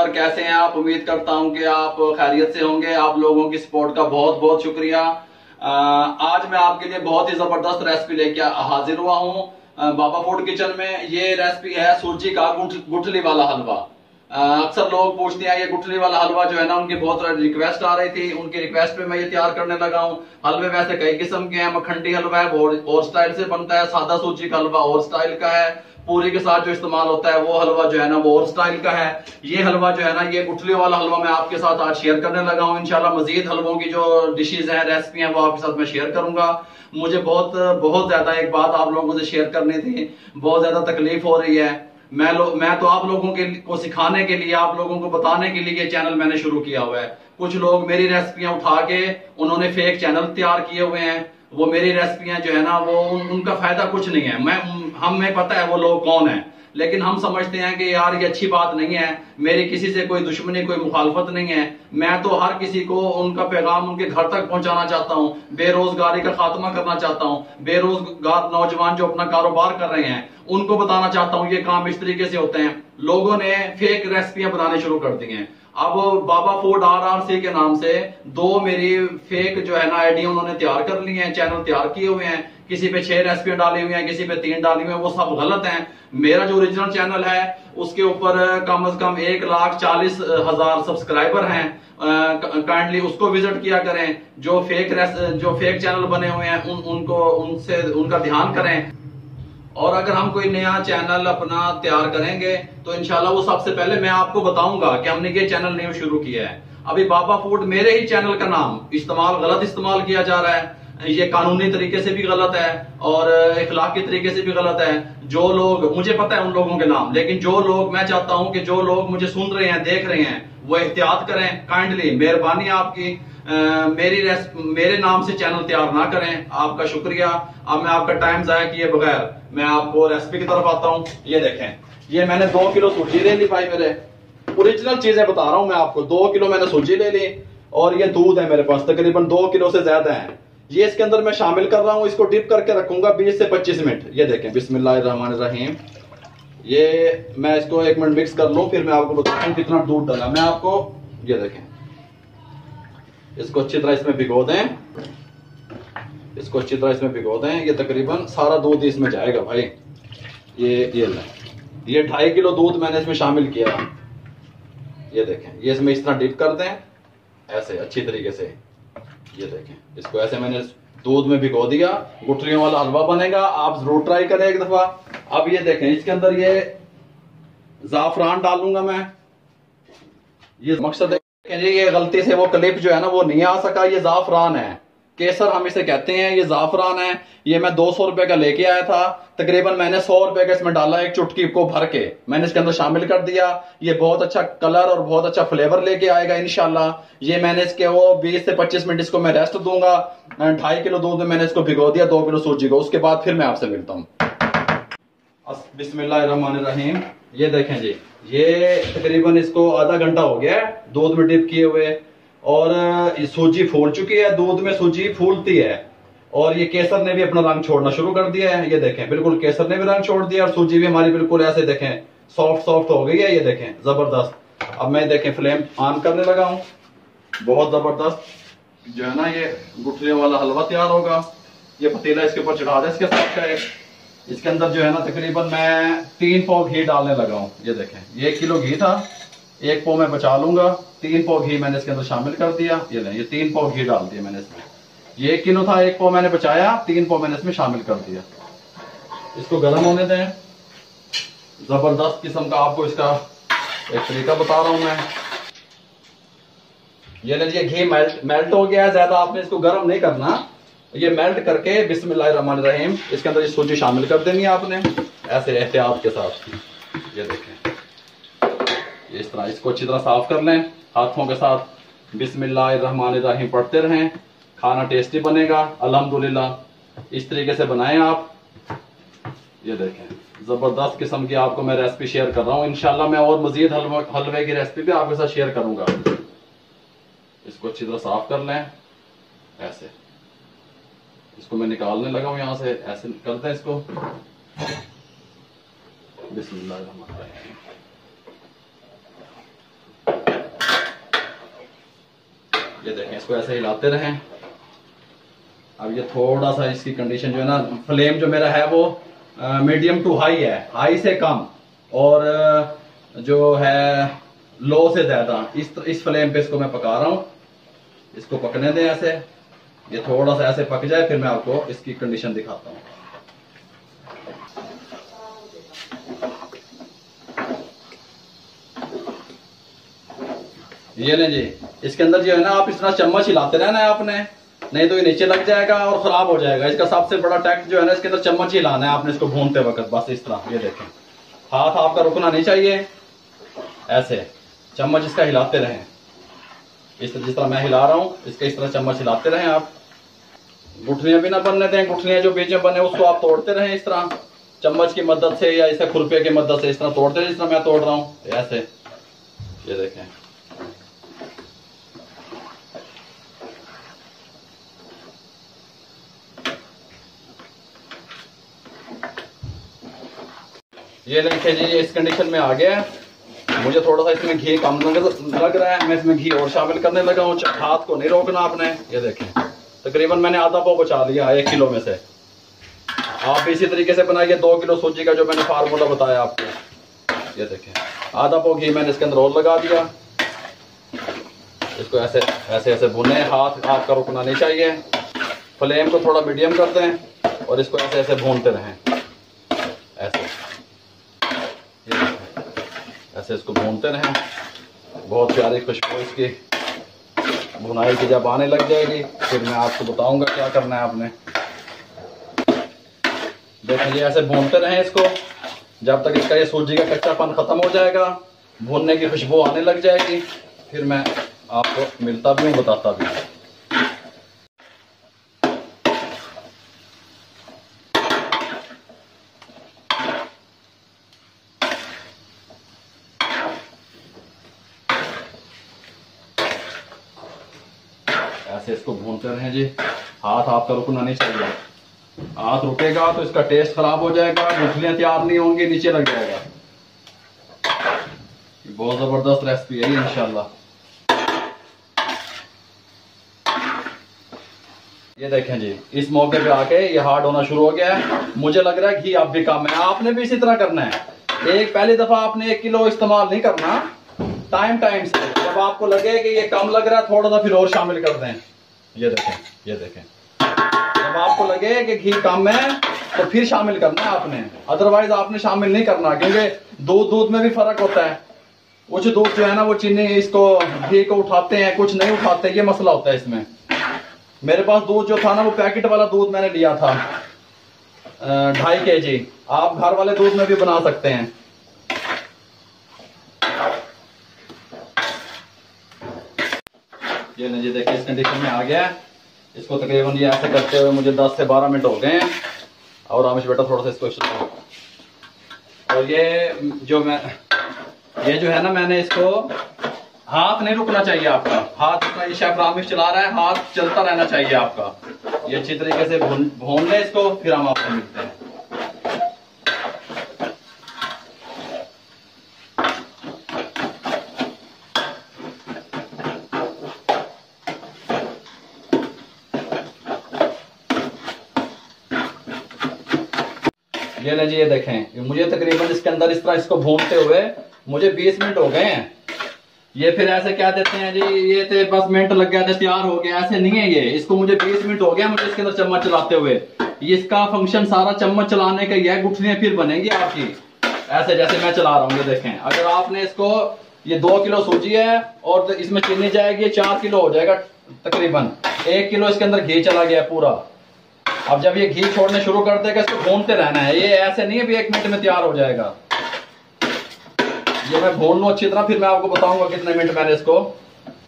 और कैसे हैं आप। उम्मीद करता हूं कि आप खैरियत से होंगे। आप लोगों की सपोर्ट का बहुत बहुत शुक्रिया। आज मैं आपके लिए बहुत ही जबरदस्त रेसिपी लेके हाजिर हुआ हूं बाबा फूड किचन में। ये रेसिपी है सूजी का गुठली वाला हलवा। अक्सर लोग पूछते हैं ये गुठली वाला हलवा जो है ना, उनकी बहुत रिक्वेस्ट आ रही थी। उनकी रिक्वेस्ट पे मैं ये तैयार करने लगा हूँ। हलवे वैसे कई किस्म के हैं। मखंडी हलवा है वो और स्टाइल से बनता है, सादा सूजी का हलवा और स्टाइल का है, पूरी के साथ जो इस्तेमाल होता है वो हलवा जो है ना वो और स्टाइल का है। ये हलवा जो है ना, ये गुठलियों वाला हलवा मैं आपके साथ आज शेयर करने लगा हूँ। इंशाल्लाह मजीद हलवों की जो डिशेज हैं, रेसिपी हैं, वो आपके साथ मैं शेयर करूंगा। मुझे बहुत ज्यादा एक बात आप लोगों से शेयर करनी थी। बहुत ज्यादा तकलीफ हो रही है। मैं तो आप लोगों को सिखाने के लिए, आप लोगों को बताने के लिए ये चैनल मैंने शुरू किया हुआ है। कुछ लोग मेरी रेसिपियां उठा के उन्होंने फेक चैनल तैयार किए हुए हैं। वो मेरी रेसिपियां जो है ना वो उनका फायदा कुछ नहीं है। हमें पता है वो लोग कौन है, लेकिन हम समझते हैं कि यार ये अच्छी बात नहीं है। मेरी किसी से कोई दुश्मनी, कोई मुखालफत नहीं है। मैं तो हर किसी को उनका पैगाम उनके घर तक पहुंचाना चाहता हूं। बेरोजगारी का खात्मा करना चाहता हूं। बेरोजगार नौजवान जो अपना कारोबार कर रहे हैं उनको बताना चाहता हूं ये काम इस तरीके से होते हैं। लोगों ने फेक रेसिपियां बनाने शुरू कर दी हैं। अब बाबा फूड RRC के नाम से दो मेरी फेक जो है ना आईडी उन्होंने तैयार कर ली है, चैनल तैयार किए हुए हैं। किसी पे 6 रेसिपियां डाली हुई हैं, किसी पे 3 डाली हुई हैं। वो सब गलत हैं। मेरा जो ओरिजिनल चैनल है उसके ऊपर कम से कम 1,40,000 सब्सक्राइबर हैं। काइंडली उसको विजिट किया करें। जो फेक चैनल बने हुए हैं उनका ध्यान करें। और अगर हम कोई नया चैनल अपना तैयार करेंगे तो इंशाल्लाह वो सबसे पहले मैं आपको बताऊंगा कि हमने ये चैनल न्यू शुरू किया है। अभी बाबा फूड मेरे ही चैनल का नाम गलत इस्तेमाल किया जा रहा है। ये कानूनी तरीके से भी गलत है और इखलाकी तरीके से भी गलत है। जो लोग, मुझे पता है उन लोगों के नाम, लेकिन जो लोग, मैं चाहता हूं कि जो लोग मुझे सुन रहे हैं, देख रहे हैं, वो एहतियात करें। काइंडली मेहरबानी आपकी, मेरे नाम से चैनल तैयार ना करें। आपका शुक्रिया। अब मैं आपका टाइम जाया किए बगैर मैं आपको रेसिपी की तरफ आता हूं। ये देखें, ये मैंने 2 किलो सूजी ले ली भाई। मेरे ओरिजिनल चीजें बता रहा हूं मैं आपको। 2 किलो मैंने सूजी ले ली और ये दूध है मेरे पास तकरीबन 2 किलो से ज्यादा है। ये इसके अंदर मैं शामिल कर रहा हूं। इसको डिप करके रखूंगा 20 से 25 मिनट। ये देखें, बिस्मिल्लाहिर्रहमानिर्रहीम। ये मैं इसको 1 मिनट मिक्स कर लूं, फिर मैं आपको बताता हूं कितना दूध डाला मैं आपको। ये देखें, इसको अच्छी तरह इसमें भिगो दें। इसको अच्छी तरह इसमें भिगो दें। ये तकरीबन सारा दूध इसमें जाएगा भाई। ये 2.5 किलो दूध मैंने इसमें शामिल किया। ये देखें, ये इसमें इस तरह डिप कर दें ऐसे अच्छी तरीके से। ये देखें, इसको ऐसे मैंने दूध में भिगो दिया। गुठलियों वाला हलवा बनेगा। आप जरूर ट्राई करें एक दफा। अब ये देखें, इसके अंदर ये जाफरान डालूंगा मैं। ये मकसद है, ये गलती से वो क्लिप जो है ना वो नहीं आ सका। ये जाफरान है, केसर हम इसे कहते हैं। ये जाफरान है। ये मैं 200 रुपए का लेके आया था। तकरीबन मैंने 100 रुपए का इसमें डाला। एक चुटकी को भर के मैंने इसके अंदर शामिल कर दिया। ये बहुत अच्छा कलर और बहुत अच्छा फ्लेवर लेके आएगा इंशाल्लाह। ये मैंने इसके वो 20 से 25 मिनट इसको मैं रेस्ट दूंगा। 2.5 किलो दूध में मैंने इसको भिगो दिया, 2 किलो सूजी को। उसके बाद फिर मैं आपसे मिलता हूँ। बिस्मिल्लाहिर्रहमानिर्रहीम। ये देखें जी, ये तकरीबन इसको आधा घंटा हो गया है दूध में डिप किए हुए और सूजी फूल चुकी है। दूध में सूजी फूलती है और ये केसर ने भी अपना रंग छोड़ना शुरू कर दिया है। ये देखें, बिल्कुल केसर ने भी रंग छोड़ दिया और सूजी भी हमारी बिल्कुल ऐसे देखें सॉफ्ट हो गई है। ये देखें जबरदस्त। अब मैं देखें फ्लेम ऑन करने लगा हूं। बहुत जबरदस्त जो है ना ये गुठलियों वाला हलवा तैयार होगा। ये पतीला इसके ऊपर चढ़ा दे इसके साथ का। इसके अंदर जो है ना तकरीबन मैं 3 पाव घी डालने लगा हूँ। ये देखें, 1 किलो घी था, 1 पाव मैं बचा लूंगा। 3 पाव घी मैंने इसके अंदर शामिल कर दिया। ये 3 पाव घी डाल दिया मैंने इसमें। ये 1 किलो था, 1 पाव मैंने बचाया, 3 पाव मैंने इसमें शामिल कर दिया। इसको गर्म होने दें। जबरदस्त किस्म का आपको इसका एक तरीका बता रहा हूं मैं। ये लीजिए, घी मेल्ट हो गया है। ज्यादा आपने इसको गर्म नहीं करना। ये मेल्ट करके बिस्मिल्लाहिर्रहमानिर्रहीम इसके अंदर ये सूजी शामिल कर देनी है आपने ऐसे एहतियात के साथ। ये देखें, ये इस तरह इसको अच्छी तरह साफ कर लें हाथों के साथ। बिस्मिल्लाहिर्रहमानिर्रहीम पढ़ते रहें, खाना टेस्टी बनेगा अल्हम्दुलिल्लाह। इस तरीके से बनाएं आप। ये देखें, जबरदस्त किस्म की आपको मैं रेसिपी शेयर कर रहा हूँ। इंशाल्लाह मैं और मजीद हलवे की रेसिपी भी आपके साथ शेयर करूंगा। इसको अच्छी तरह साफ कर लें ऐसे। इसको मैं निकालने लगा हूं यहां से। ऐसे करते हैं इसको। बिस्मिल्लाहिर्रहमानिर्रहीम। ये देखें, इसको ऐसे हिलाते रहें। अब ये थोड़ा सा इसकी कंडीशन जो है ना, फ्लेम जो मेरा है वो मीडियम टू हाई है, हाई से कम, और जो है लो से ज्यादा, इस फ्लेम पे इसको मैं पका रहा हूँ। इसको पकने दें ऐसे, ये थोड़ा सा ऐसे पक जाए, फिर मैं आपको इसकी कंडीशन दिखाता हूँ। ये लें जी, इसके अंदर जो है ना, आप इस तरह चम्मच हिलाते रहना है आपने, नहीं तो ये नीचे लग जाएगा और खराब हो जाएगा। इसका सबसे बड़ा टैक्ट जो है ना, इसके अंदर चम्मच ही हिलाना है आपने इसको भूनते वक्त, बस इस तरह। ये देखें, हाथ आपका रुकना नहीं चाहिए, ऐसे चम्मच इसका हिलाते रहें, जिस तरह मैं हिला रहा हूँ, इसके इस तरह चम्मच हिलाते रहें आप। गुठलियां भी ना बनने दें, गुठलियां जो बीच में बने उसको आप तोड़ते रहें इस तरह चम्मच की मदद से, या इसका खुरपे की मदद से इस तरह तोड़ते रहें, जिस तरह मैं तोड़ रहा हूँ ऐसे। ये देखें, ये देखिए जी, इस कंडीशन में आ गया है। मुझे थोड़ा सा इसमें घी कम लग रहा है, मैं इसमें घी और शामिल करने लगा हूँ। हाथ को नहीं रोकना आपने। ये देखें, तकरीबन मैंने आधा पाव बचा लिया 1 किलो में से। आप भी इसी तरीके से बनाइए 2 किलो सूजी का, जो मैंने फार्मूला बताया आपको। ये देखें, आधा पाव घी मैंने इसके अंदर और लगा दिया। इसको ऐसे ऐसे ऐसे भुने, हाथ आपका रुकना नहीं चाहिए। फ्लेम को थोड़ा मीडियम कर दें और इसको ऐसे ऐसे भूनते रहें, ऐसे ऐसे इसको भूनते रहें। बहुत प्यारी खुशबू इसकी भुनाई की जब आने लग जाएगी, फिर मैं आपको बताऊंगा क्या करना है आपने। देखिए, ऐसे भूनते रहें इसको जब तक इसका ये सूजी का कच्चापन खत्म हो जाएगा, भूनने की खुशबू आने लग जाएगी। फिर मैं आपको मिलता भी हूँ, बताता भी हूँ। ऐसे इसको भूनते रहें जी, हाथ आपका रुकना नहीं चाहिए। हाथ रुकेगा तो इसका टेस्ट खराब हो जाएगा, गुठलियां तैयार नहीं होंगी, नीचे लग जाएगा। बहुत जबरदस्त रेसिपी है ये इंशाल्लाह। ये देखें जी, इस मौके पे आके ये हार्ड होना शुरू हो गया है। मुझे लग रहा है घी अब भी कम है। आपने भी इसी तरह करना है। पहली दफा आपने 1 किलो इस्तेमाल नहीं करना, टाइम से। जब आपको लगे कि ये कम लग रहा है, थोड़ा सा फिर और शामिल कर दें। ये देखें, ये देखें, जब आपको लगे कि घी कम है तो फिर शामिल करना है आपने, अदरवाइज आपने शामिल नहीं करना, क्योंकि दूध में भी फर्क होता है। कुछ दूध जो है ना, वो चीनी इसको घी को उठाते हैं, कुछ नहीं उठाते, ये मसला होता है इसमें। मेरे पास दूध जो था ना, वो पैकेट वाला दूध मैंने लिया था 2.5 kg। आप घर वाले दूध में भी बना सकते हैं। ये लीजिए, देखिए इस कंडीशन में आ गया है। इसको तकरीबन ये ऐसे करते हुए मुझे 10 से 12 मिनट हो गए हैं। और रामेश बेटा थोड़ा सा इसको चलाओ। और ये जो है ना, मैंने इसको, हाथ नहीं रुकना चाहिए आपका, हाथ रुकना, ये शेफ रामेश चला रहा है, हाथ चलता रहना चाहिए आपका। ये अच्छी तरीके से भून ले इसको, फिर हम आपसे मिलते हैं। ये ले जी, ये देखें, मुझे तकरीबन इसके अंदर इस तरह इसको भूनते हुए मुझे 20 मिनट हो गए हैं। ये फिर ऐसे क्या देते हैं जी, ये तो बस मिनट लग गया था, तैयार हो गया, ऐसे नहीं है ये। इसको मुझे 20 मिनट हो गया मुझे इसके अंदर चम्मच चलाते हुए। इसका फंक्शन सारा चम्मच चलाने का ही है। गुठलियां फिर बनेंगी आपकी, ऐसे जैसे मैं चला रहा हूँ। ये देखें, अगर आपने इसको, ये 2 किलो सूजी है और इसमें चीनी जाएगी, 4 किलो हो जाएगा तकरीबन। 1 किलो इसके अंदर घी चला गया पूरा। अब जब ये घी छोड़ने शुरू कर देगा, इसको भूनते रहना है। ये ऐसे नहीं है भी 1 मिनट में तैयार हो जाएगा। ये मैं भून लूं अच्छी तरह, फिर मैं आपको बताऊंगा कितने मिनट मैंने इसको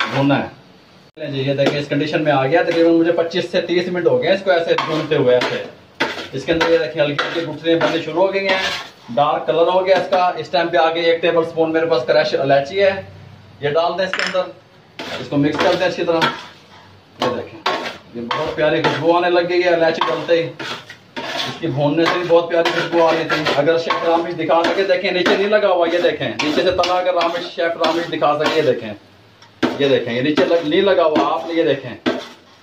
भूनना है। जी, ये देखिए इस कंडीशन में आ गया। तकरीबन मुझे 25 से 30 मिनट हो गए इसको ऐसे भूनते हुए। ऐसे इसके अंदर ये देखिए हल्की हल्की गुठलियां बनने शुरू हो गई हैं, डार्क कलर हो गया इसका। इस टाइम पे आगे 1 टेबल स्पून मेरे पास क्रश इलायची है, ये डाल दें इसके अंदर। इसको मिक्स कर दें अच्छी तरह। ये देखें, ये बहुत प्यारी खुशबू आने लग गई है इलायची डालते ही। इसकी भूनने से भी बहुत प्यारी खुशबू आ रही थी। अगर शेफ रामेश दिखा सके, देखें नीचे नहीं लगा हुआ, ये देखें नीचे से तला, अगर शेफ रामेश दिखा सके, ये देखें ये देखें, ये नीचे नहीं लगा हुआ आपने, ये देखें,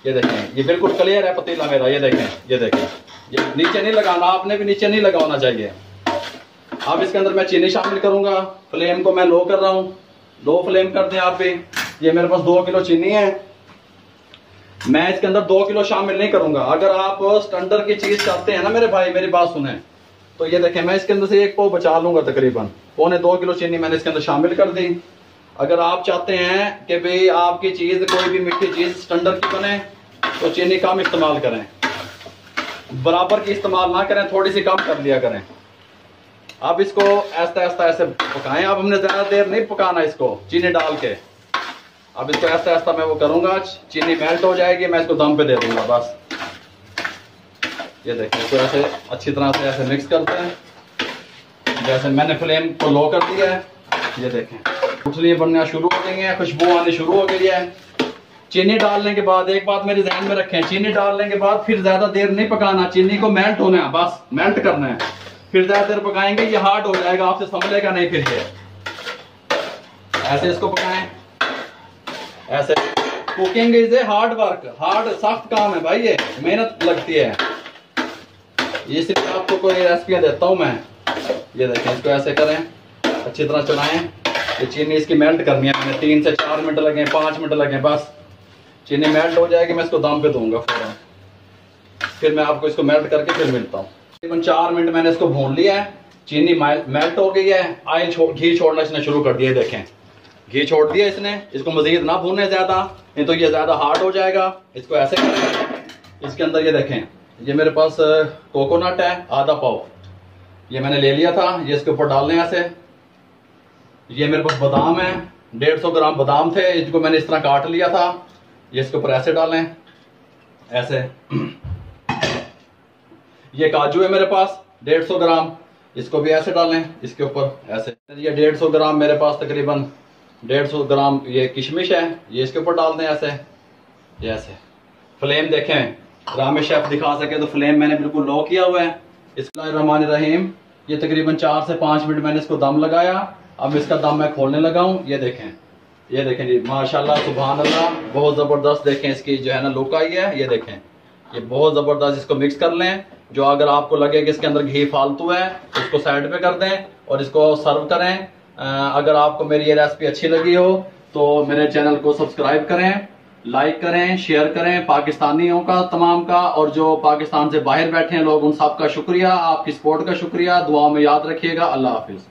ये देखें, ये बिल्कुल क्लियर है पतीला मेरा, ये देखें, ये देखें, ये नीचे नहीं लगाना, आपने भी नीचे नहीं लगाना चाहिए। अब इसके अंदर मैं चीनी शामिल करूंगा। फ्लेम को मैं लो कर रहा हूँ, लो फ्लेम कर दें आप भी। ये मेरे पास 2 किलो चीनी है, मैं इसके अंदर 2 किलो शामिल नहीं करूंगा। अगर आप स्टैंडर्ड की चीज चाहते हैं ना मेरे भाई, मेरी बात सुने, तो ये देखें, मैं इसके अंदर से 1 पाव बचा लूंगा, तकरीबन 1.25 किलो चीनी मैंने इसके अंदर शामिल कर दी। अगर आप चाहते हैं कि भाई आपकी चीज कोई भी मीठी चीज स्टैंडर्ड की बने, तो चीनी कम इस्तेमाल करें, बराबर की इस्तेमाल ना करें, थोड़ी सी कम कर लिया करें। अब इसको ऐसा ऐसा ऐसे पकाएं। अब हमने ज्यादा देर नहीं पकाना इसको चीनी डाल के। अब इसको ऐसा ऐसा मैं वो करूंगा, चीनी मेल्ट हो जाएगी, मैं इसको दम पे दे दूंगा बस। ये देखिए, इसको ऐसे अच्छी तरह से ऐसे मिक्स करते हैं। जैसे मैंने फ्लेम को लो कर दिया है, ये देखें, गुठलियां बनना शुरू हो गई हैं, खुशबू आनी शुरू हो गई है। चीनी डालने के बाद एक बात मेरे ध्यान में रखें, चीनी डालने के बाद फिर ज्यादा देर नहीं पकाना, चीनी को मेल्ट होना है, बस मेल्ट करना है। फिर ज्यादा देर पकाएंगे ये हार्ड हो जाएगा, आपसे संभलेगा नहीं। फिर ये ऐसे इसको पकाएं, ऐसे। Cooking is a hard work, hard सख्त काम है भाई, ये मेहनत लगती है। ये सिर्फ आपको कोई रेसिपियां देता हूं मैं। ये देखें, इसको ऐसे करें, अच्छी तरह चलाएं। ये चीनी इसकी मेल्ट करनी है, मैंने 3 से 4 मिनट लगे, 5 मिनट लगे, बस चीनी मेल्ट हो जाएगी, मैं इसको दम पे दूंगा फौरन। फिर मैं आपको इसको मेल्ट करके फिर मिलता हूँ। तकरीबन 4 मिनट मैंने इसको भून लिया है, चीनी मेल्ट हो गई है, ऑयल घी छोड़ना इसने शुरू कर दिया। देखें, घी छोड़ दिया इसने। इसको मजीद ना भूने ज्यादा, नहीं तो ये ज्यादा हार्ड हो जाएगा। इसको ऐसे करें। इसके अंदर ये देखें, ये मेरे पास कोकोनट है आधा पाव, ये मैंने ले लिया था, ये इसके ऊपर डालने ऐसे। ये मेरे पास बादाम है, 150 ग्राम बादाम थे, इसको मैंने इस तरह काट लिया था, ये इसके ऊपर ऐसे डालें, ऐसे। ये काजू है मेरे पास 150 ग्राम, इसको भी ऐसे डालें इसके ऊपर ऐसे। ये 150 ग्राम मेरे पास तकरीबन 150 ग्राम ये किशमिश है, ये इसके ऊपर डाल दें ऐसे, ये ऐसे। फ्लेम देखें, रामे शेफ दिखा सके तो फ्लेम मैंने बिल्कुल लो किया हुआ है। बिस्मिल्लाहिर्रहमानिर्रहीम। ये तकरीबन 4 से 5 मिनट मैंने इसको दम लगाया। अब इसका दम मैं खोलने लगा हूँ। ये देखें, ये देखें जी, माशाल्लाह सुभान अल्लाह, बहुत जबरदस्त। देखें इसकी जो है ना लुक आई है, ये देखें, ये बहुत जबरदस्त। इसको मिक्स कर लें। जो अगर आपको लगे कि इसके अंदर घी फालतू है, इसको साइड पे कर दें और इसको सर्व करें। अगर आपको मेरी ये रेसिपी अच्छी लगी हो तो मेरे चैनल को सब्सक्राइब करें, लाइक करें, शेयर करें। पाकिस्तानियों का तमाम का, और जो पाकिस्तान से बाहर बैठे हैं लोग, उन सब का शुक्रिया, आपकी सपोर्ट का शुक्रिया। दुआ में याद रखिएगा। अल्लाह हाफिज।